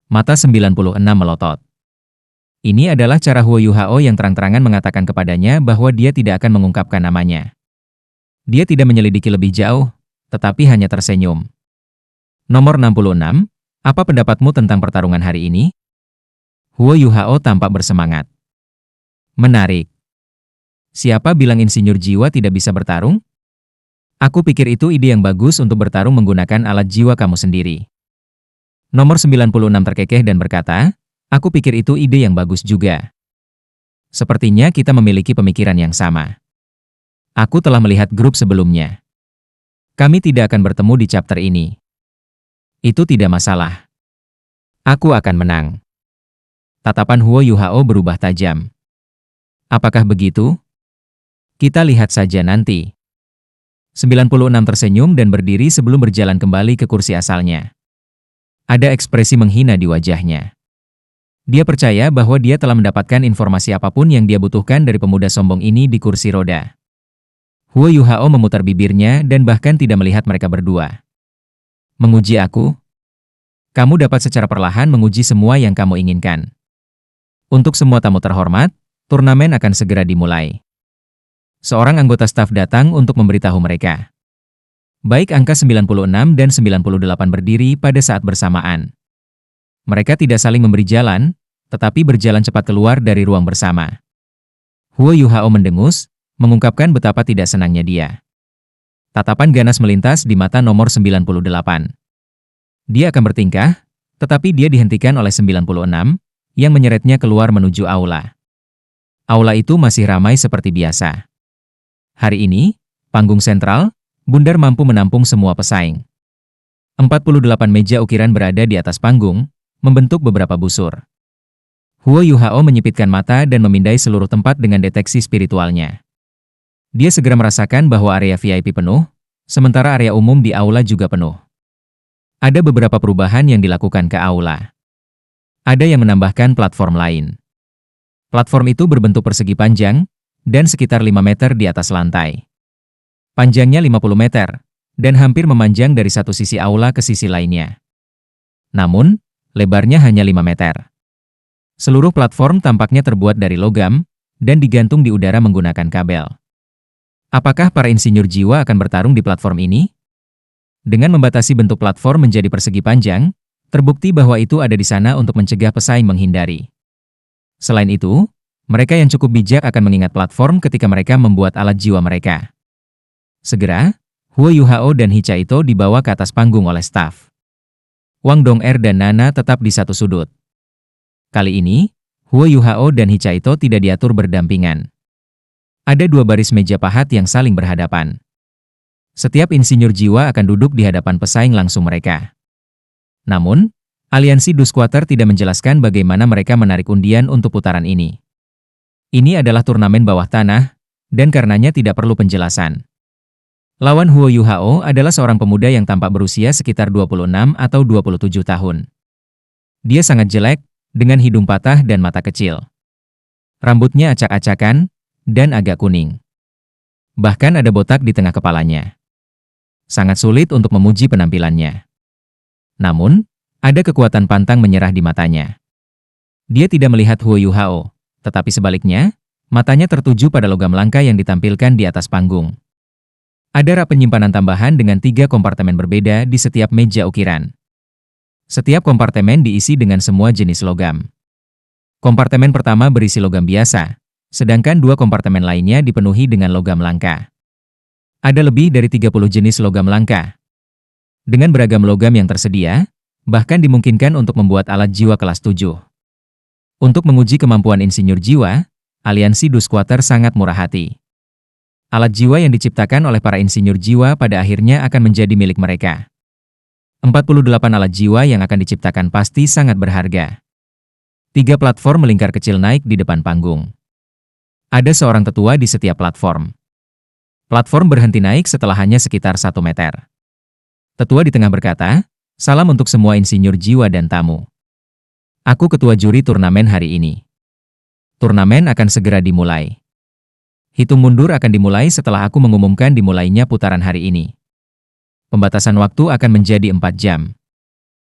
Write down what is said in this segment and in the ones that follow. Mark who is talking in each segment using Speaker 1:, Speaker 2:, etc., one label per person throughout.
Speaker 1: Mata 96 melotot. Ini adalah cara Huo Yuhao yang terang-terangan mengatakan kepadanya bahwa dia tidak akan mengungkapkan namanya. Dia tidak menyelidiki lebih jauh, tetapi hanya tersenyum. Nomor 66, apa pendapatmu tentang pertarungan hari ini? Huo Yuhao tampak bersemangat. Menarik. Siapa bilang insinyur jiwa tidak bisa bertarung? Aku pikir itu ide yang bagus untuk bertarung menggunakan alat jiwa kamu sendiri. Nomor 96 terkekeh dan berkata, aku pikir itu ide yang bagus juga. Sepertinya kita memiliki pemikiran yang sama. Aku telah melihat grup sebelumnya. Kami tidak akan bertemu di chapter ini. Itu tidak masalah. Aku akan menang. Tatapan Huo Yuhao berubah tajam. Apakah begitu? Kita lihat saja nanti. 96 tersenyum dan berdiri sebelum berjalan kembali ke kursi asalnya. Ada ekspresi menghina di wajahnya. Dia percaya bahwa dia telah mendapatkan informasi apapun yang dia butuhkan dari pemuda sombong ini di kursi roda. Huo Yuhao memutar bibirnya dan bahkan tidak melihat mereka berdua. Menguji aku? Kamu dapat secara perlahan menguji semua yang kamu inginkan. Untuk semua tamu terhormat, turnamen akan segera dimulai. Seorang anggota staf datang untuk memberitahu mereka. Baik angka 96 dan 98 berdiri pada saat bersamaan. Mereka tidak saling memberi jalan, tetapi berjalan cepat keluar dari ruang bersama. Huo Yuhao mendengus, mengungkapkan betapa tidak senangnya dia. Tatapan ganas melintas di mata nomor 98. Dia akan bertingkah, tetapi dia dihentikan oleh 96, yang menyeretnya keluar menuju aula. Aula itu masih ramai seperti biasa. Hari ini, panggung sentral, bundar mampu menampung semua pesaing. 48 meja ukiran berada di atas panggung, membentuk beberapa busur. Huo Yuhao menyipitkan mata dan memindai seluruh tempat dengan deteksi spiritualnya. Dia segera merasakan bahwa area VIP penuh, sementara area umum di aula juga penuh. Ada beberapa perubahan yang dilakukan ke aula. Ada yang menambahkan platform lain. Platform itu berbentuk persegi panjang, dan sekitar 5 meter di atas lantai. Panjangnya 50 meter, dan hampir memanjang dari satu sisi aula ke sisi lainnya. Namun, lebarnya hanya 5 meter. Seluruh platform tampaknya terbuat dari logam, dan digantung di udara menggunakan kabel. Apakah para insinyur jiwa akan bertarung di platform ini? Dengan membatasi bentuk platform menjadi persegi panjang, terbukti bahwa itu ada di sana untuk mencegah pesaing menghindari. Selain itu, mereka yang cukup bijak akan mengingat platform ketika mereka membuat alat jiwa mereka. Segera, Huo Yuhao dan Hicha Ito dibawa ke atas panggung oleh staf. Wang Dong'er dan Nana tetap di satu sudut. Kali ini, Huo Yuhao dan Hicha Ito tidak diatur berdampingan. Ada dua baris meja pahat yang saling berhadapan. Setiap insinyur jiwa akan duduk di hadapan pesaing langsung mereka. Namun, aliansi Dusquater tidak menjelaskan bagaimana mereka menarik undian untuk putaran ini. Ini adalah turnamen bawah tanah, dan karenanya tidak perlu penjelasan. Lawan Huo Yuhao adalah seorang pemuda yang tampak berusia sekitar 26 atau 27 tahun. Dia sangat jelek, dengan hidung patah dan mata kecil. Rambutnya acak-acakan, dan agak kuning. Bahkan ada botak di tengah kepalanya. Sangat sulit untuk memuji penampilannya. Namun, ada kekuatan pantang menyerah di matanya. Dia tidak melihat Huo Yuhao, tetapi sebaliknya, matanya tertuju pada logam langka yang ditampilkan di atas panggung. Ada rak penyimpanan tambahan dengan 3 kompartemen berbeda di setiap meja ukiran. Setiap kompartemen diisi dengan semua jenis logam. Kompartemen pertama berisi logam biasa, sedangkan 2 kompartemen lainnya dipenuhi dengan logam langka. Ada lebih dari 30 jenis logam langka. Dengan beragam logam yang tersedia, bahkan dimungkinkan untuk membuat alat jiwa kelas 7. Untuk menguji kemampuan insinyur jiwa, aliansi Dusquater sangat murah hati. Alat jiwa yang diciptakan oleh para insinyur jiwa pada akhirnya akan menjadi milik mereka. 48 alat jiwa yang akan diciptakan pasti sangat berharga. 3 platform melingkar kecil naik di depan panggung. Ada seorang tetua di setiap platform. Platform berhenti naik setelah hanya sekitar 1 meter. Tetua di tengah berkata, "Salam untuk semua insinyur jiwa dan tamu. Aku ketua juri turnamen hari ini. Turnamen akan segera dimulai. Hitung mundur akan dimulai setelah aku mengumumkan dimulainya putaran hari ini. Pembatasan waktu akan menjadi 4 jam.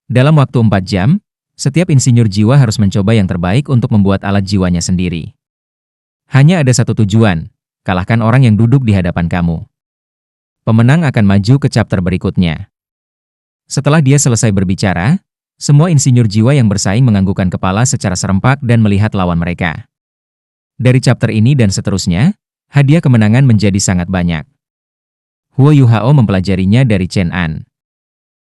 Speaker 1: Dalam waktu 4 jam, Setiap insinyur jiwa harus mencoba yang terbaik untuk membuat alat jiwanya sendiri. Hanya ada satu tujuan, kalahkan orang yang duduk di hadapan kamu. Pemenang akan maju ke chapter berikutnya. Setelah dia selesai berbicara, semua insinyur jiwa yang bersaing menganggukkan kepala secara serempak dan melihat lawan mereka. Dari chapter ini dan seterusnya, hadiah kemenangan menjadi sangat banyak. Huo Yuhao mempelajarinya dari Chen An.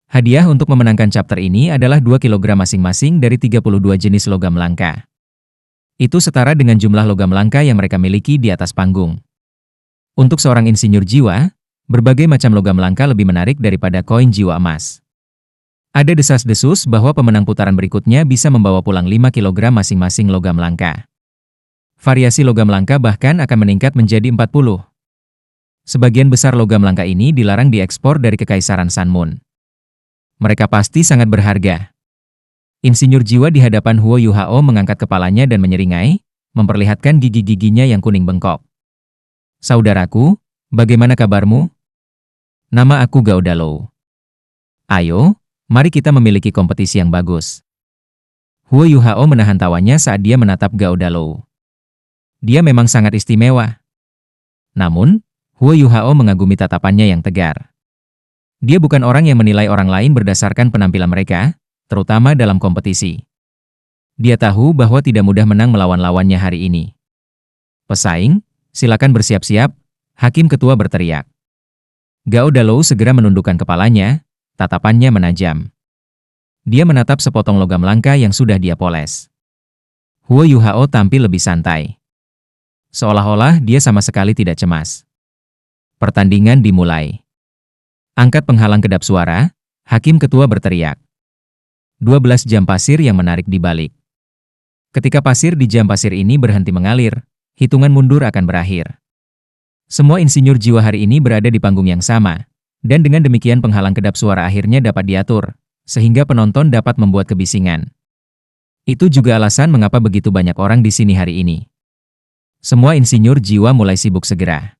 Speaker 1: Hadiah untuk memenangkan chapter ini adalah 2 kilogram masing-masing dari 32 jenis logam langka. Itu setara dengan jumlah logam langka yang mereka miliki di atas panggung. Untuk seorang insinyur jiwa, berbagai macam logam langka lebih menarik daripada koin jiwa emas. Ada desas-desus bahwa pemenang putaran berikutnya bisa membawa pulang 5 kilogram masing-masing logam langka. Variasi logam langka bahkan akan meningkat menjadi 40. Sebagian besar logam langka ini dilarang diekspor dari Kekaisaran Sanmun. Mereka pasti sangat berharga. Insinyur jiwa di hadapan Huo Yuhao mengangkat kepalanya dan menyeringai, memperlihatkan gigi-giginya yang kuning bengkok. Saudaraku, bagaimana kabarmu? Nama aku Gao Dalou. Ayo, mari kita memiliki kompetisi yang bagus. Huo Yuhao menahan tawanya saat dia menatap Gao Dalou. Dia memang sangat istimewa. Namun, Huo Yuhao mengagumi tatapannya yang tegar. Dia bukan orang yang menilai orang lain berdasarkan penampilan mereka, terutama dalam kompetisi. Dia tahu bahwa tidak mudah menang melawan lawannya hari ini. Pesaing, silakan bersiap-siap, hakim ketua berteriak. Gao Dalou segera menundukkan kepalanya, tatapannya menajam. Dia menatap sepotong logam langka yang sudah dia poles. Huo Yuhao tampil lebih santai. Seolah-olah dia sama sekali tidak cemas. Pertandingan dimulai. Angkat penghalang kedap suara, hakim ketua berteriak. 12 jam pasir yang menarik di balik. Ketika pasir di jam pasir ini berhenti mengalir, hitungan mundur akan berakhir. Semua insinyur jiwa hari ini berada di panggung yang sama, dan dengan demikian penghalang kedap suara akhirnya dapat diatur, sehingga penonton dapat membuat kebisingan. Itu juga alasan mengapa begitu banyak orang di sini hari ini. Semua insinyur jiwa mulai sibuk segera.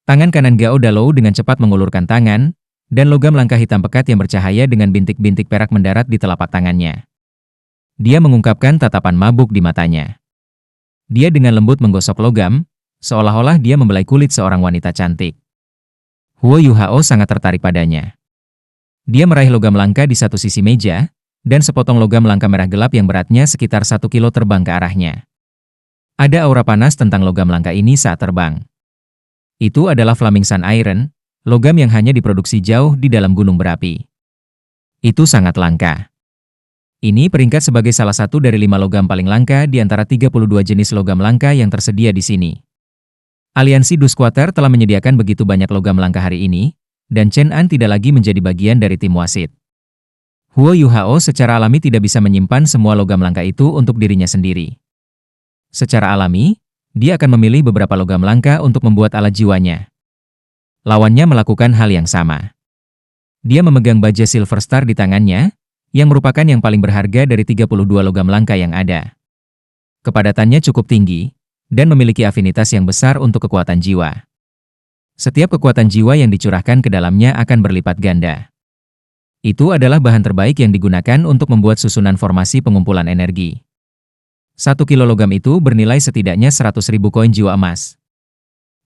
Speaker 1: Tangan kanan Gao Dalou dengan cepat mengulurkan tangan, dan logam langka hitam pekat yang bercahaya dengan bintik-bintik perak mendarat di telapak tangannya. Dia mengungkapkan tatapan mabuk di matanya. Dia dengan lembut menggosok logam, seolah-olah dia membelai kulit seorang wanita cantik. Huo Yuhao sangat tertarik padanya. Dia meraih logam langka di satu sisi meja, dan sepotong logam langka merah gelap yang beratnya sekitar 1 kilo terbang ke arahnya. Ada aura panas tentang logam langka ini saat terbang. Itu adalah Flaming Sun Iron, logam yang hanya diproduksi jauh di dalam gunung berapi. Itu sangat langka. Ini peringkat sebagai salah satu dari 5 logam paling langka di antara 32 jenis logam langka yang tersedia di sini. Aliansi Dusquater telah menyediakan begitu banyak logam langka hari ini, dan Chen An tidak lagi menjadi bagian dari tim wasit. Huo Yuhao secara alami tidak bisa menyimpan semua logam langka itu untuk dirinya sendiri. Secara alami, dia akan memilih beberapa logam langka untuk membuat alat jiwanya. Lawannya melakukan hal yang sama. Dia memegang baja Silver Star di tangannya, yang merupakan yang paling berharga dari 32 logam langka yang ada. Kepadatannya cukup tinggi, dan memiliki afinitas yang besar untuk kekuatan jiwa. Setiap kekuatan jiwa yang dicurahkan ke dalamnya akan berlipat ganda. Itu adalah bahan terbaik yang digunakan untuk membuat susunan formasi pengumpulan energi. 1 kilo logam itu bernilai setidaknya 100.000 koin jiwa emas.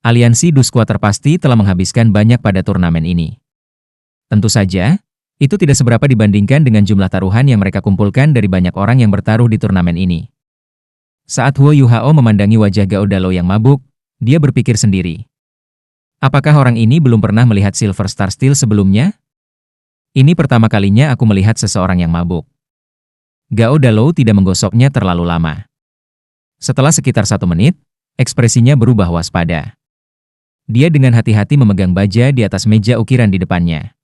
Speaker 1: Aliansi Dusquater pasti telah menghabiskan banyak pada turnamen ini. Tentu saja, itu tidak seberapa dibandingkan dengan jumlah taruhan yang mereka kumpulkan dari banyak orang yang bertaruh di turnamen ini. Saat Huo Yuhao memandangi wajah Gao Dalou yang mabuk, dia berpikir sendiri. Apakah orang ini belum pernah melihat Silver Star Steel sebelumnya? Ini pertama kalinya aku melihat seseorang yang mabuk. Gao Dalou tidak menggosoknya terlalu lama. Setelah sekitar 1 menit, ekspresinya berubah waspada. Dia dengan hati-hati memegang baja di atas meja ukiran di depannya.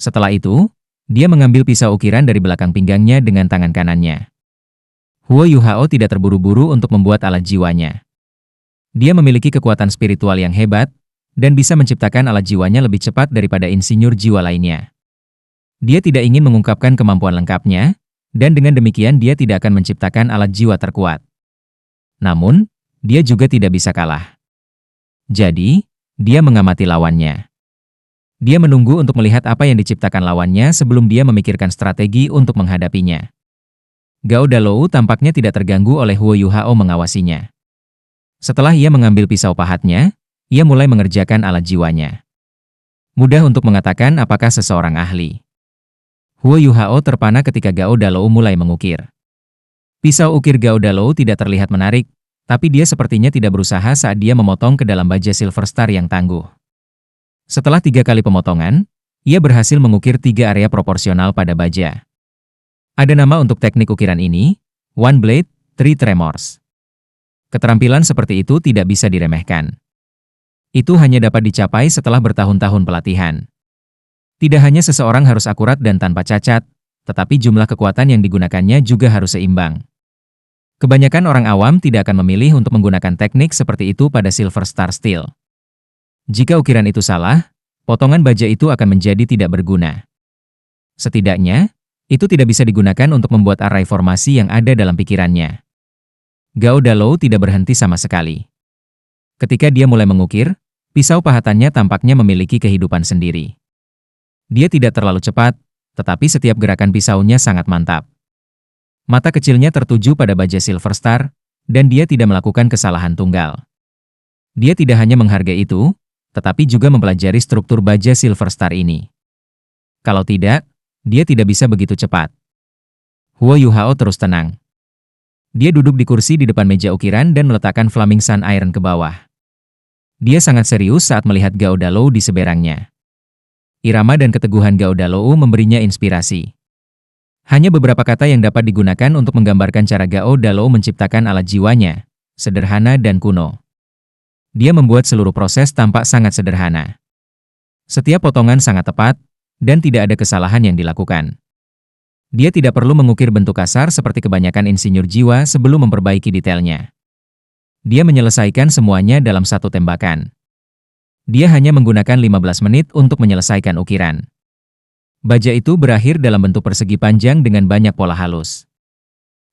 Speaker 1: Setelah itu, dia mengambil pisau ukiran dari belakang pinggangnya dengan tangan kanannya. Huo Yuhao tidak terburu-buru untuk membuat alat jiwanya. Dia memiliki kekuatan spiritual yang hebat, dan bisa menciptakan alat jiwanya lebih cepat daripada insinyur jiwa lainnya. Dia tidak ingin mengungkapkan kemampuan lengkapnya, dan dengan demikian dia tidak akan menciptakan alat jiwa terkuat. Namun, dia juga tidak bisa kalah. Jadi, dia mengamati lawannya. Dia menunggu untuk melihat apa yang diciptakan lawannya sebelum dia memikirkan strategi untuk menghadapinya. Gao Dalou tampaknya tidak terganggu oleh Huo Yuhao mengawasinya. Setelah ia mengambil pisau pahatnya, ia mulai mengerjakan alat jiwanya. Mudah untuk mengatakan apakah seseorang ahli. Huo Yuhao terpana ketika Gao Dalou mulai mengukir. Pisau ukir Gao Dalou tidak terlihat menarik, tapi dia sepertinya tidak berusaha saat dia memotong ke dalam baja Silver Star yang tangguh. Setelah 3 kali pemotongan, ia berhasil mengukir 3 area proporsional pada baja. Ada nama untuk teknik ukiran ini, One Blade, Three Tremors. Keterampilan seperti itu tidak bisa diremehkan. Itu hanya dapat dicapai setelah bertahun-tahun pelatihan. Tidak hanya seseorang harus akurat dan tanpa cacat, tetapi jumlah kekuatan yang digunakannya juga harus seimbang. Kebanyakan orang awam tidak akan memilih untuk menggunakan teknik seperti itu pada Silver Star Steel. Jika ukiran itu salah, potongan baja itu akan menjadi tidak berguna. Setidaknya, itu tidak bisa digunakan untuk membuat arai formasi yang ada dalam pikirannya. Gao Dalou tidak berhenti sama sekali. Ketika dia mulai mengukir, pisau pahatannya tampaknya memiliki kehidupan sendiri. Dia tidak terlalu cepat, tetapi setiap gerakan pisaunya sangat mantap. Mata kecilnya tertuju pada baja Silver Star, dan dia tidak melakukan kesalahan tunggal. Dia tidak hanya menghargai itu, tetapi juga mempelajari struktur baja Silver Star ini. Kalau tidak, dia tidak bisa begitu cepat. Huo Yuhao terus tenang. Dia duduk di kursi di depan meja ukiran dan meletakkan Flaming Sun Iron ke bawah. Dia sangat serius saat melihat Gao Dalou di seberangnya. Irama dan keteguhan Gao Dalou memberinya inspirasi. Hanya beberapa kata yang dapat digunakan untuk menggambarkan cara Gao Dalou menciptakan alat jiwanya, sederhana dan kuno. Dia membuat seluruh proses tampak sangat sederhana. Setiap potongan sangat tepat, dan tidak ada kesalahan yang dilakukan. Dia tidak perlu mengukir bentuk kasar seperti kebanyakan insinyur jiwa sebelum memperbaiki detailnya. Dia menyelesaikan semuanya dalam satu tembakan. Dia hanya menggunakan 15 menit untuk menyelesaikan ukiran. Baja itu berakhir dalam bentuk persegi panjang dengan banyak pola halus.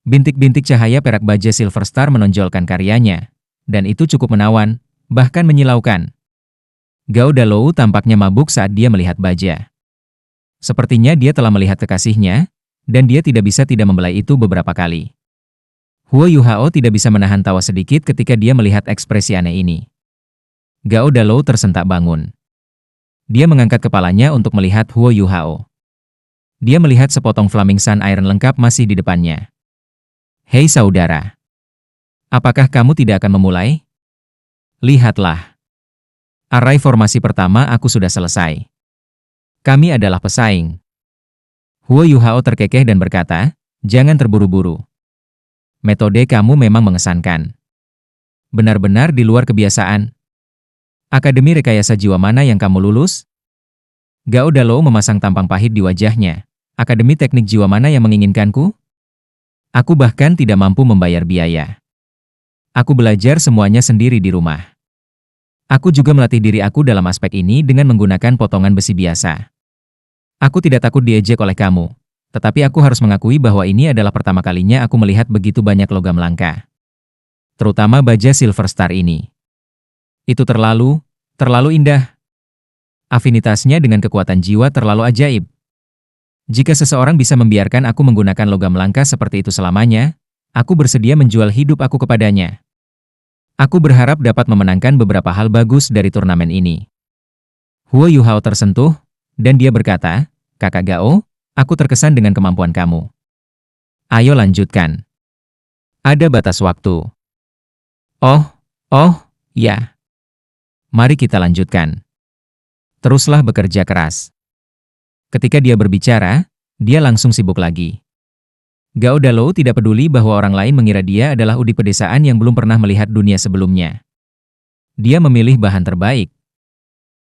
Speaker 1: Bintik-bintik cahaya perak baja Silver Star menonjolkan karyanya, dan itu cukup menawan, bahkan menyilaukan. Gao Dalou tampaknya mabuk saat dia melihat baja. Sepertinya dia telah melihat kekasihnya, dan dia tidak bisa tidak membelai itu beberapa kali. Huo Yuhao tidak bisa menahan tawa sedikit ketika dia melihat ekspresi aneh ini. Gao Dalou tersentak bangun. Dia mengangkat kepalanya untuk melihat Huo Yuhao. Dia melihat sepotong Flaming Sun Iron lengkap masih di depannya. Hei saudara. Apakah kamu tidak akan memulai? Lihatlah. Arai formasi pertama aku sudah selesai. Kami adalah pesaing. Huo Yuhao terkekeh dan berkata, jangan terburu-buru. Metode kamu memang mengesankan. Benar-benar di luar kebiasaan. Akademi rekayasa jiwa mana yang kamu lulus? Gao Dalou memasang tampang pahit di wajahnya. Akademi teknik jiwa mana yang menginginkanku? Aku bahkan tidak mampu membayar biaya. Aku belajar semuanya sendiri di rumah. Aku juga melatih diri aku dalam aspek ini dengan menggunakan potongan besi biasa. Aku tidak takut diejek oleh kamu, tetapi aku harus mengakui bahwa ini adalah pertama kalinya aku melihat begitu banyak logam langka. Terutama baja Silver Star ini. Itu terlalu indah. Afinitasnya dengan kekuatan jiwa terlalu ajaib. Jika seseorang bisa membiarkan aku menggunakan logam langka seperti itu selamanya, aku bersedia menjual hidup aku kepadanya. Aku berharap dapat memenangkan beberapa hal bagus dari turnamen ini. Huo Yuhao tersentuh, dan dia berkata, Kakak Gao, aku terkesan dengan kemampuan kamu. Ayo lanjutkan. Ada batas waktu. Oh, ya. Mari kita lanjutkan. Teruslah bekerja keras. Ketika dia berbicara, dia langsung sibuk lagi. Gao Dalou tidak peduli bahwa orang lain mengira dia adalah udik pedesaan yang belum pernah melihat dunia sebelumnya. Dia memilih bahan terbaik,